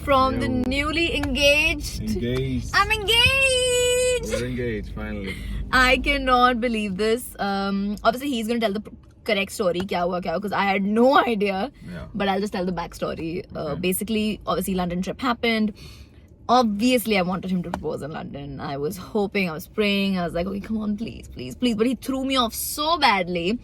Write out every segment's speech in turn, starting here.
from the newly engaged. I'm engaged. We're engaged finally. I cannot believe this. Obviously, he's gonna tell the correct story, kya hua, because I had no idea. Yeah. But I'll just tell the backstory. Okay. Basically, obviously, London trip happened. Obviously, I wanted him to propose in London. I was hoping, I was praying. I was like, okay, come on, please, please, please. But he threw me off so badly.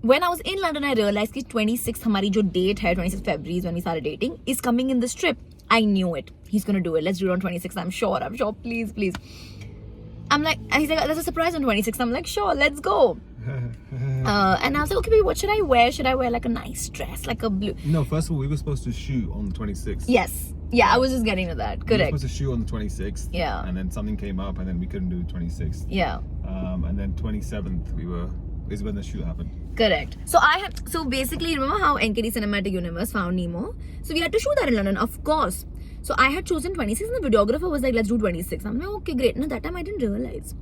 When I was in London, I realized that 26th, hamari jo date hai, 26th February is when we started dating, is coming in this trip. I knew it. He's gonna do it. Let's do it on 26th. I'm sure. Please, please. I'm like, and he's like, there's a surprise on 26th. I'm like, sure, let's go. And I was like, okay, baby, what should I wear? Should I wear like a nice dress, like a blue? No, first of all, we were supposed to shoot on the 26th. Yes. Yeah, I was just getting to that. We were Correct. supposed to shoot on the 26th. Yeah. And then something came up, and then we couldn't do the 26th. Yeah. And then 27th is when the shoot happened. Correct. So basically, remember how NKD Cinematic Universe found Nemo? So we had to shoot that in London, of course. So I had chosen 26 and the videographer was like, let's do 26. I'm like, okay, great. No, that time I didn't realize.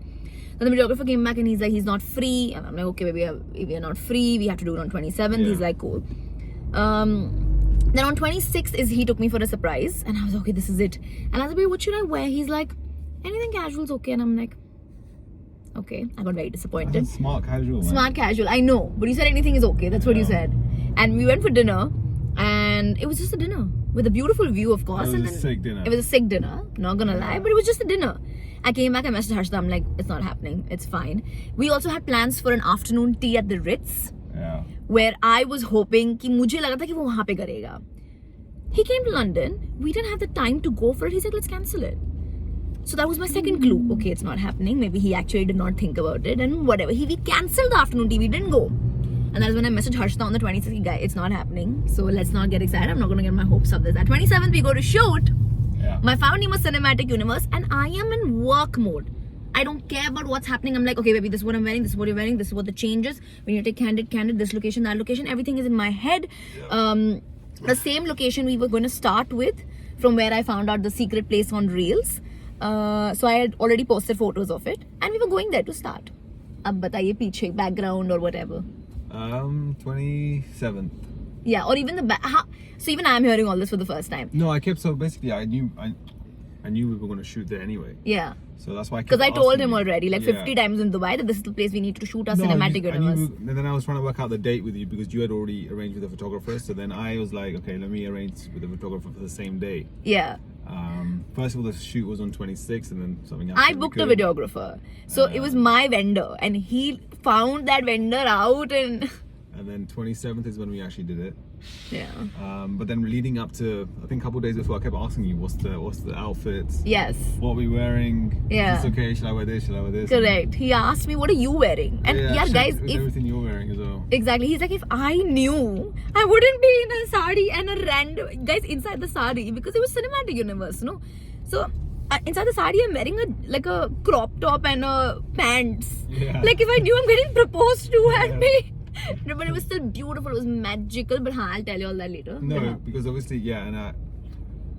Then the videographer came back and he's like, he's not free. And I'm like, okay, baby, we are not free. We have to do it on 27th. Yeah. He's like, cool. Then on 26th he took me for a surprise. And I was like, okay, this is it. And I was like, baby, what should I wear? He's like, anything casual's okay. And I'm like, okay. I got very disappointed. Smart casual, man. Smart casual, I know. But you said anything is okay. That's what you said. And we went for dinner. And it was just a dinner. With a beautiful view, of course. It was a sick dinner. It was a sick dinner. Not gonna lie. But it was just a dinner. I came back, I messaged Harshita. I'm like, it's not happening. It's fine. We also had plans for an afternoon tea at the Ritz. Yeah. Where I was hoping कि मुझे लगा था कि वो वहाँ पे करेगा. He came to London. We didn't have the time to go for it. He said, let's cancel it. So that was my second clue. Okay, it's not happening. Maybe he actually did not think about it. And whatever. We cancelled the afternoon tea. We didn't go. And that is when I messaged Harshita on the 26th. Guy, it's not happening. So let's not get excited. I'm not going to get my hopes up. There's that 27th we go to shoot. Yeah. My Found Nemo Cinematic Universe. And I am in work mode. I don't care about what's happening. I'm like, okay, baby, this is what I'm wearing. This is what you're wearing. This is what the changes. We need to take candid, this location, that location. Everything is in my head. Yeah. The same location we were going to start with from where I found out the secret place on Reels. So I had already posted photos of it. And we were going there to start. Ab bataiye piche, background or whatever. 27th. Yeah, or even the back. So even I'm hearing all this for the first time. No, I knew we were going to shoot there anyway. Yeah. So that's why I kept Because I told asking him you. already, like 50 times in Dubai, that this is the place we need to shoot our cinematic universe. And then I was trying to work out the date with you because you had already arranged with the photographer. So then I was like, okay, let me arrange with the photographer for the same day. Yeah. First of all, the shoot was on 26th, and then something else. I booked a videographer. So it was my vendor. And he found that vendor out and... And then 27th is when we actually did it. Yeah. But then leading up to, I think a couple of days before, I kept asking you, what's the outfits? Yes. What are we wearing? Yeah. Is this okay? Should I wear this? Should I wear this? Correct. He asked me, what are you wearing? And yeah, guys, with everything you're wearing as well. Exactly. He's like, if I knew, I wouldn't be in a sari and a random... Guys, inside the sari, because it was Cinematic Universe, no? So, inside the sari, I'm wearing a crop top and a pants. Yeah. Like, if I knew I'm getting proposed to and me... No, but it was still beautiful. It was magical. But I'll tell you all that later. No, because obviously, yeah, and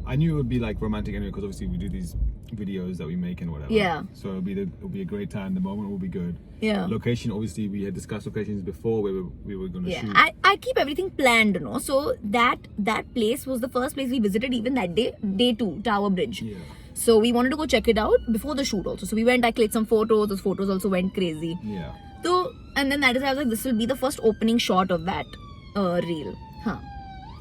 I knew it would be like romantic anyway, because obviously we do these videos that we make and whatever. Yeah. So it'll be a great time. The moment will be good. Yeah. Location, obviously, we had discussed locations before where we were going to shoot. I keep everything planned, no? So that place was the first place we visited even that day. Day 2, Tower Bridge. Yeah. So we wanted to go check it out before the shoot also. So we went, I clicked some photos. Those photos also went crazy. Yeah. So, and then that is, I was like, this will be the first opening shot of that reel. Huh.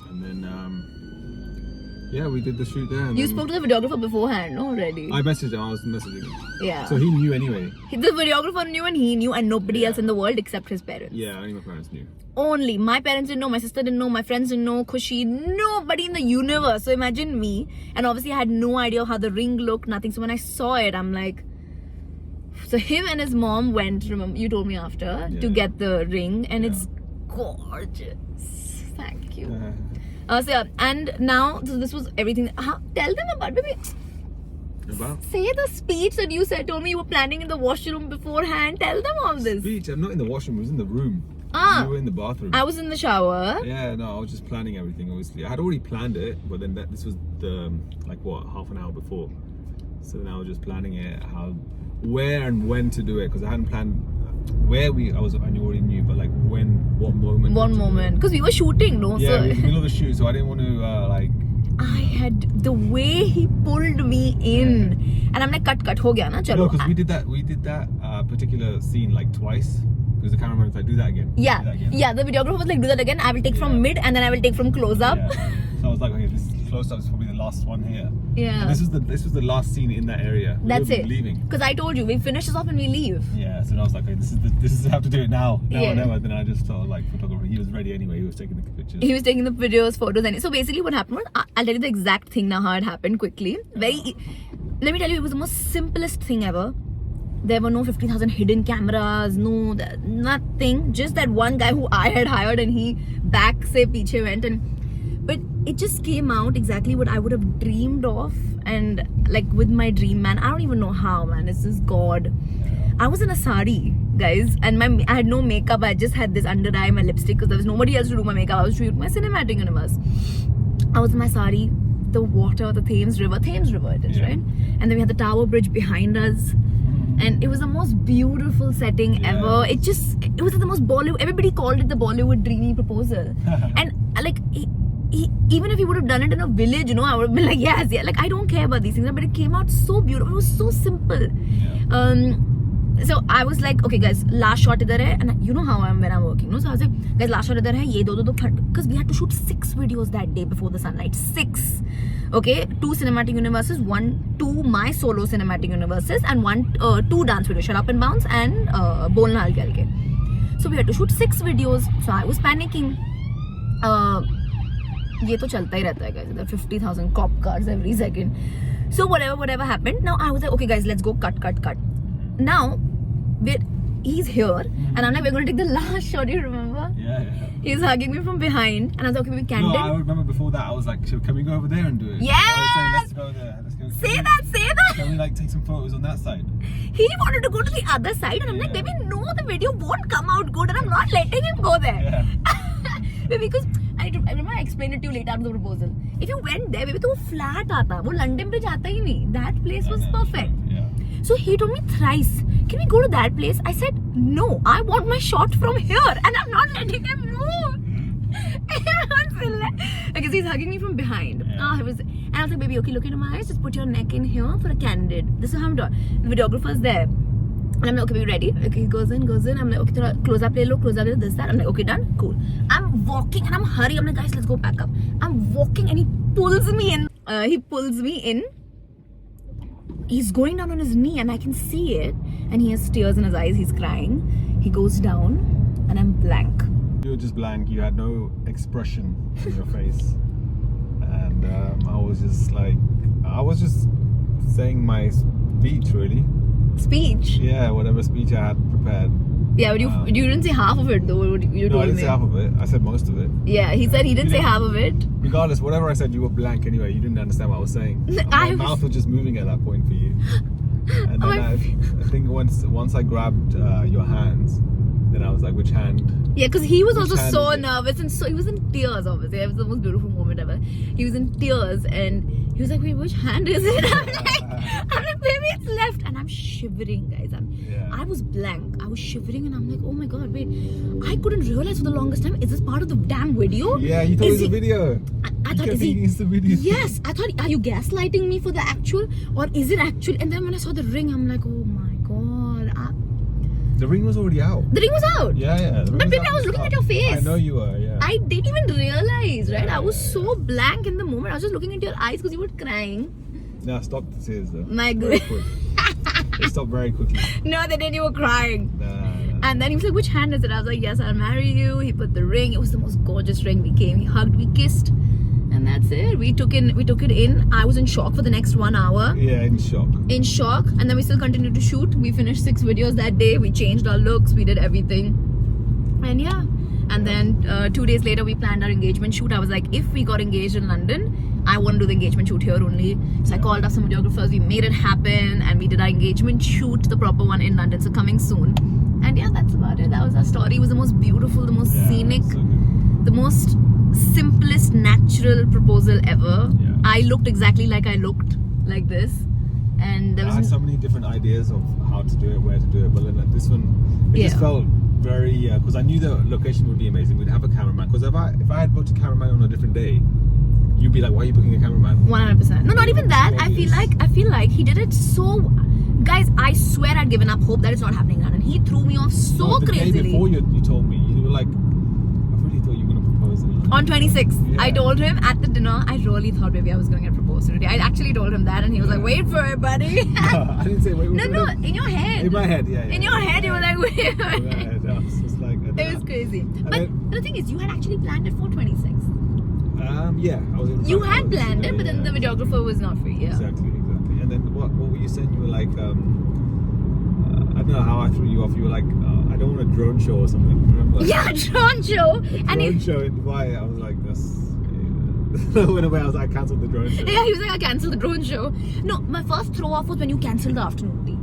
And then, yeah, we did the shoot there. And You then spoke to the videographer beforehand, no? Already. I messaged him. I was messaging him. Yeah. So he knew anyway. The videographer knew and he knew and nobody else in the world except his parents. Yeah, only my parents knew. Only. My parents didn't know, my sister didn't know, my friends didn't know, Khushi, nobody in the universe. So imagine me. And obviously I had no idea how the ring looked, nothing. So when I saw it, I'm like... So him and his mom went, remember, you told me after, to get the ring. And it's gorgeous. Thank you. So yeah, and now, so this was everything. Tell them about, baby. About? Say the speech that you told me you were planning in the washroom beforehand. Tell them all this. Speech? I'm not in the washroom. I was in the room. Ah. You were in the bathroom. I was in the shower. Yeah, no, I was just planning everything, obviously. I had already planned it, but then this was half an hour before. So then I was just planning it, where and when to do it, because I hadn't planned where I already knew, but like what moment. One moment. Because we were shooting, no? Yeah, So we were in the middle of the shoot, so I didn't want to I had the way he pulled me in, and I'm like, cut, ho gaya na, No, chalo. because we did that particular scene like twice. Because the cameraman was like, do that again. Yeah, Do that again. yeah. The videographer was like, do that again. I will take from Yeah. mid, and then I will take from close up. Yeah. So I was like, okay, this close up is probably the last one here. Yeah. And this was the last scene in that area. That's we were it. Leaving. Because I told you, we finish this off and we leave. Yeah. So I was like, okay, this is how to do it now. Now Yeah. or never. Then I just thought like photographer. He was ready anyway. He was taking the pictures. He was taking the videos, photos, and so basically what happened was, I'll tell you the exact thing now how it happened quickly. Let me tell you, it was the most simplest thing ever. There were no 50,000 hidden cameras, nothing. Just that one guy who I had hired, and he back se piche went, but it just came out exactly what I would have dreamed of, and like with my dream man. I don't even know how, man. It's just God. I was in a sari, guys, and I had no makeup. I just had this under eye, my lipstick, because there was nobody else to do my makeup. I was shooting my cinematic universe. I was in my sari, the water, the Thames River it is, Yeah. right? And then we had the Tower Bridge behind us. And it was the most beautiful setting ever. It was the most Bollywood. Everybody called it the Bollywood dreamy proposal. And like, even if he would have done it in a village, you know, I would have been like, yes, yeah. Like, I don't care about these things, but it came out so beautiful. It was so simple. Yeah. So I was like, okay, guys, last shot idhar hai, and you know how I am when I'm working, no? So I was like, guys, last shot idhar hai, ye do, because we had to shoot 6 videos that day before the sunlight. 6. Okay, 2 cinematic universes, 2 my solo cinematic universes, and 2 dance videos, Shut Up and Bounce and Bolna Halke Halke. So we had to shoot 6 videos. So I was panicking. ये तो चलता ही रहता है, guys. There are 50,000 cop cars every second. So whatever happened. Now I was like, okay, guys, let's go cut. Now he's here, and I'm like, we're going to take the last shot. You remember? Yeah. He's hugging me from behind, and I was like, okay, we candid. No, I remember before that. I was like, can we go over there and do it? Yes! I was saying, let's go there. Let's go. Say that. Can we like take some photos on that side? He wanted to go to the other side, and I'm like, baby, no, the video won't come out good, and I'm not letting him go there. Yeah. Because I remember I explained it to you later after the proposal. If you went there, baby, तो वो flat आता, वो London Bridge आता ही नहीं. That place was perfect. Yeah. So he told me thrice, can we go to that place? I said, no, I want my shot from here, and I'm not letting him move. Because he's hugging me from behind. Yeah. And I was like, baby, okay, look into my eyes, just put your neck in here for a candid. This is how I'm doing. The videographer's there. And I'm like, okay, baby, ready? Okay, he goes in. I'm like, okay, close up, this, that. I'm like, okay, done, cool. I'm walking and I'm hurrying. I'm like, guys, let's go pack up. I'm walking and he pulls me in. He's going down on his knee and I can see it. And he has tears in his eyes. He's crying. He goes down and I'm blank. You were just blank. You had no expression in your face. And I was just saying my speech, really. Speech? Yeah, whatever speech I had prepared. Yeah, but you didn't say half of it though. You No, I told didn't me. say half of it. I said most of it. Yeah, he said he didn't say half of it. Regardless, whatever I said, you were blank anyway. You didn't understand what I was saying. My mouth was just moving at that point for you. And then I think once I grabbed your hands, then I was like, which hand? Yeah, because he was Which also hand so is it? nervous and so he was in tears. Obviously, it was the most beautiful moment ever. He was in tears and he was like, "Wait, which hand is it?" I'm like, "Baby, it's left." And I'm shivering, guys. I was blank. I was shivering and I'm like, "Oh my god, wait!" I couldn't realize for the longest time. Is this part of the damn video? Yeah, you thought it was a video. I thought, is he? It's the video. Yes, I thought, are you gaslighting me for the actual, or is it actual? And then when I saw the ring, I'm like, oh my god. The ring was already out. The ring was out. Yeah. But baby, I was looking at your face. I know you were. Yeah. I didn't even realize, right? Yeah, I was so blank in the moment. I was just looking into your eyes because you were crying. Nah, stop the tears though. My Very good. quick. They stopped very quickly. No, they didn't. You were crying. Nah. And then he was like, which hand is it? I was like, yes, I'll marry you. He put the ring. It was the most gorgeous ring. We came, he hugged, we kissed. And that's it. We took it in. I was in shock for the next 1 hour. Yeah, in shock. In shock. And then we still continued to shoot. We finished 6 videos that day. We changed our looks. We did everything. And yeah. And then 2 days later, we planned our engagement shoot. I was like, if we got engaged in London, I want to do the engagement shoot here only. So I called up some videographers. We made it happen. And we did our engagement shoot, the proper one in London. So coming soon. And yeah, that's about it. That was our story. It was the most beautiful, the most scenic, so good. the most simplest, natural proposal ever. Yeah. I looked exactly like I looked, like this. And there I had was so many different ideas of how to do it, where to do it, but then this one, it just felt very, because I knew the location would be amazing. We'd have a cameraman, because if I had booked a cameraman on a different day, you'd be like, why are you booking a cameraman? 100%. No, not even that. Obvious. I feel like he did it so. Guys, I swear I'd given up hope that it's not happening in London. He threw me off so No, the crazily. day before you told me, you were like, I really thought you were going to propose in London. On 26th, Yeah. I told him at the dinner, I really thought maybe I was going to get proposed today. I actually told him that, and he was like, wait for it, buddy. I didn't say wait. No, in your head. In my head, yeah. In your head, you were like, wait. In my head, I was just like, It was crazy. But then- the thing is, you had actually planned it for 26th. yeah, I was in. You had planned it, but then the videographer was not free. Yeah. Exactly. And then what were you saying? You were like, I don't know how I threw you off. You were like, I don't want a drone show or something. Remember? Yeah, drone show. A And drone he, show in Dubai. I was like, that's. Went away. I was like, I cancelled the drone show. yeah, he was like, I cancelled the drone show. No, my first throw off was when you cancelled the afternoon tea.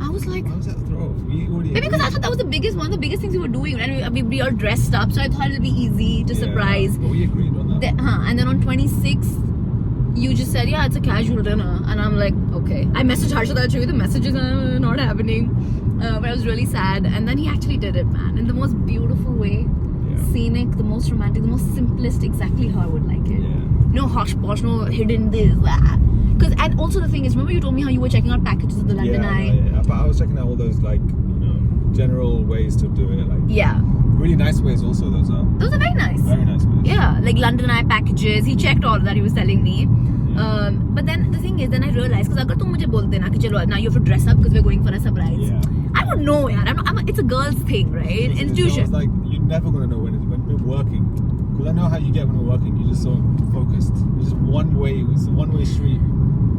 I was like, Why was that a throw? We already. maybe because I thought that was the biggest one, the biggest things we were doing, and we all dressed up, so I thought it'd be easy to surprise. But we agreed on that. And then on 26th, you just said, yeah, it's a casual dinner, and I'm like, okay. I messaged Harshad, I'll show you the messages, not happening. But I was really sad, and then he actually did it, man, in the most beautiful way, scenic, the most romantic, the most simplest, exactly how I would like it. Yeah. No hush posh, no hidden this, that. Because, and also the thing is, remember you told me how you were checking out packages at the London Eye? Yeah. But I was checking out all those like general ways to do it, like Yeah. really nice ways. Also, those are Those are very nice. very nice ways. Yeah, like London Eye packages. He checked all of that, he was telling me. Yeah. But then the thing is, then I realized, because agar tum mujhe bolte na ki chalo, now you have to dress up because we're going for a surprise. Yeah. I don't know, yaar. It's a girl's thing, right? I Institution. was like, you're never gonna know when we're working, because I know how you get when we're working. You're just so focused. It's just one way. It's a one-way street.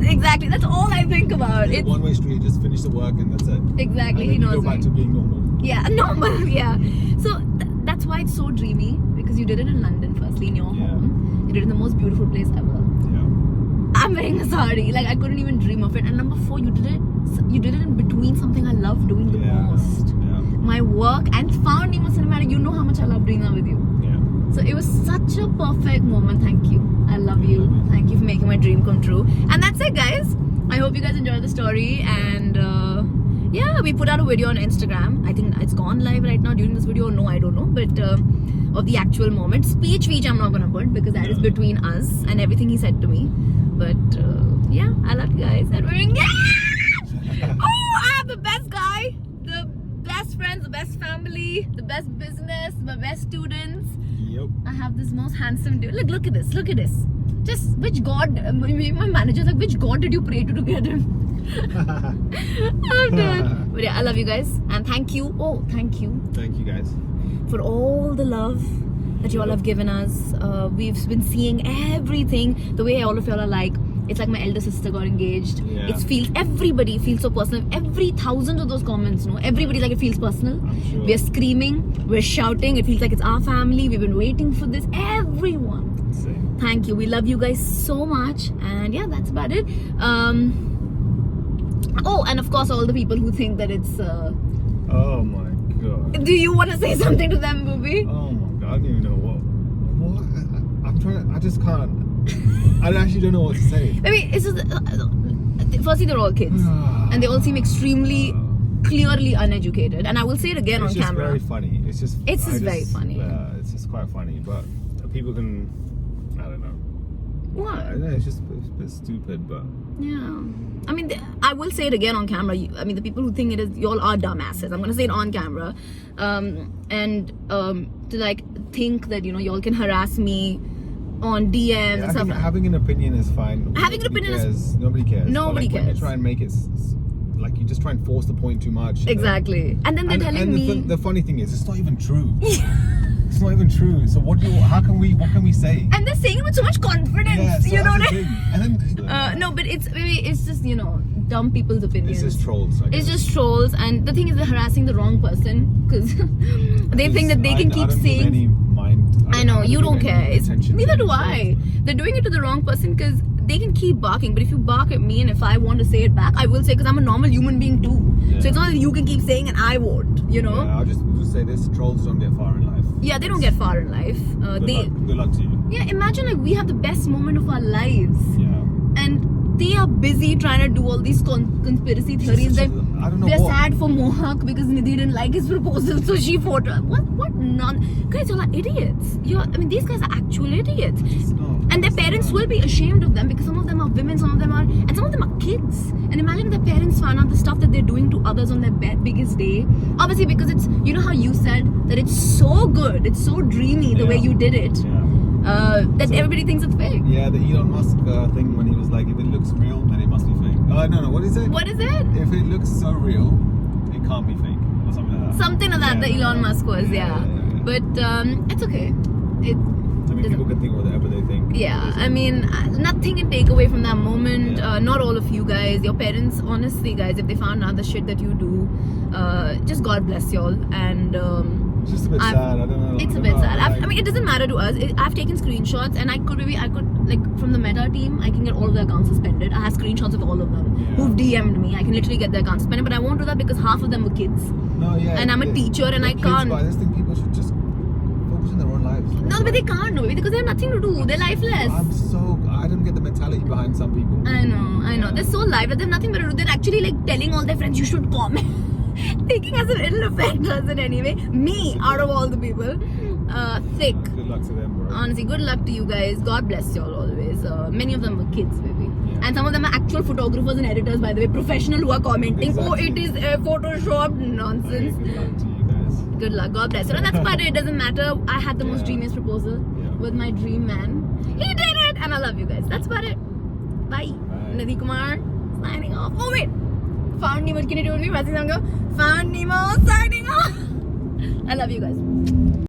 Exactly. That's all I think about. It's a It's one-way street. Just finish the work and that's it. exactly. And He then you knows go back me. to being normal. Yeah, normal. Yeah. So that's why it's so dreamy, because you did it in London, firstly in your Yeah. home. You did it in the most beautiful place ever. Yeah. I'm wearing a sari. Like I couldn't even dream of it. And number 4, you did it. You did it in between something I love doing the Yeah. most. Yeah. My work and Found Nemo Cinematic. You know how much I love doing that with you. Yeah. So it was such a perfect moment. Thank you. I love you. Thank you for making my dream come true. And that's it, guys. I hope you guys enjoyed the story. And yeah, we put out a video on Instagram. I think it's gone live right now during this video. No, I don't know. But of the actual moment. Speech I'm not going to put, because that is between us and everything he said to me. But yeah, I love you guys. And we're oh, I have the best guy, the best friends, the best family, the best business, my best students. Yep. I have this most handsome dude. Look at this. Look at this. Just which god? My manager's like, which god did you pray to get him? I'm dead. But yeah, I love you guys, and thank you. Oh, thank you Thank you, guys. for all the love that you all have given us. We've been seeing everything. The way all of y'all are like, it's like my elder sister got engaged. Yeah. Everybody feels so personal. Every thousands of those comments, no, everybody's like, it feels personal. I'm sure. We're screaming, we're shouting. It feels like it's our family. We've been waiting for this. Everyone. Same. Thank you. We love you guys so much. And yeah, that's about it. Oh, and of course, all the people who think that it's. Oh my god. Do you want to say something to them, Booby? Oh my god. I don't even know what. I'm trying to. I just can't. I actually don't know what to say. Maybe it's just. Firstly, they're all kids. And they all seem extremely clearly uneducated. And I will say it again It's on just camera. very funny. It's just very funny. It's just quite funny, but people can. I don't know. I What? don't know. It's just a bit stupid, but Yeah. I mean, I will say it again on camera. I mean, the people who think it is, y'all are dumbasses. I'm going to say it on camera. To like think that, y'all can harass me on DMs yeah, and I stuff. think having an opinion is fine. Having an opinion is- nobody cares. Nobody but like, When cares. you try and make it like you just try and force the point too much. Exactly. And then they're telling me. The funny thing is, it's not even true. It's not even true. So what can we say? And they're saying it with so much confidence. Yeah, so you know what that's I the mean? thing. And then No, but it's just, dumb people's opinions. it's just trolls. I guess. It's just trolls, and the thing is, they're harassing the wrong person because they think that they can I keep don't give saying. any mind. I know you give don't any care. attention to Neither any do trolls. I. They're doing it to the wrong person because they can keep barking. But if you bark at me, and if I want to say it back, I will say because I'm a normal human being too. Yeah. So it's not that you can keep saying and I won't. Yeah, I'll just say this: trolls don't get far in life. Yeah, they don't get far in life. Good luck to you. Yeah, imagine like we have the best moment of our lives. Yeah. And they are busy trying to do all these conspiracy theories that I don't know they're what. sad for Mohawk because Nidhi didn't like his proposal, so she photographed. What guys, you're like idiots. These guys are actual idiots. It's not. And their parents will be ashamed of them because some of them are women, some of them are kids. And imagine if their parents found out the stuff that they're doing to others on their biggest day. Obviously, because it's, you know how you said that it's so good, it's so dreamy the way you did it, that So- everybody thinks it's fake. Yeah, the Elon Musk thing when he was like, if it looks real, then it must be fake. No, what is it? What is it? If it looks so real, it can't be fake, or something like that. Something like that, Yeah, the Elon Musk was, yeah. yeah. But it's okay. It I mean, people can think whatever they think. Yeah, I mean, nothing can take away from that moment. Yeah. Not all of you guys, your parents, honestly, guys, if they found out the shit that you do, just God bless y'all. And It's just a bit sad. I don't know. it's I a don't bit know, sad. like- I mean, it doesn't matter to us. I've taken screenshots, and I could like from the Meta team, I can get all of their accounts suspended. I have screenshots of all of them Yeah. who've DM'd me. I can literally get their accounts suspended, but I won't do that because half of them were kids. No, yeah. And I'm a it- teacher and they're I kids, can't- But I just think people should just focus on their own lives. No, but they can't do it because they have nothing to do. They're lifeless. I don't get the mentality behind some people. I know. Yeah. They're so live that they have nothing better to do. They're actually like telling all their friends you should comment. Thinking as if it'll affect us in any way. Me, out of all the people. Thick. Good luck to them, bro. Honestly, good luck to you guys. God bless y'all always. Many of them were kids, baby. Yeah. And some of them are actual photographers and editors, by the way. Professional who are commenting, oh, Exactly. it is Photoshopped. Okay, Nonsense. good luck to you guys. Good luck. God bless you. And that's about it. It doesn't matter. I had the most Yeah. dreamiest proposal Yeah. with my dream man. He did it! And I love you guys. That's about it. Bye. Bye. Nidhi Kumar signing off. Oh wait! Found Nemo. Can you do me? Found Nemo signing off. I love you guys.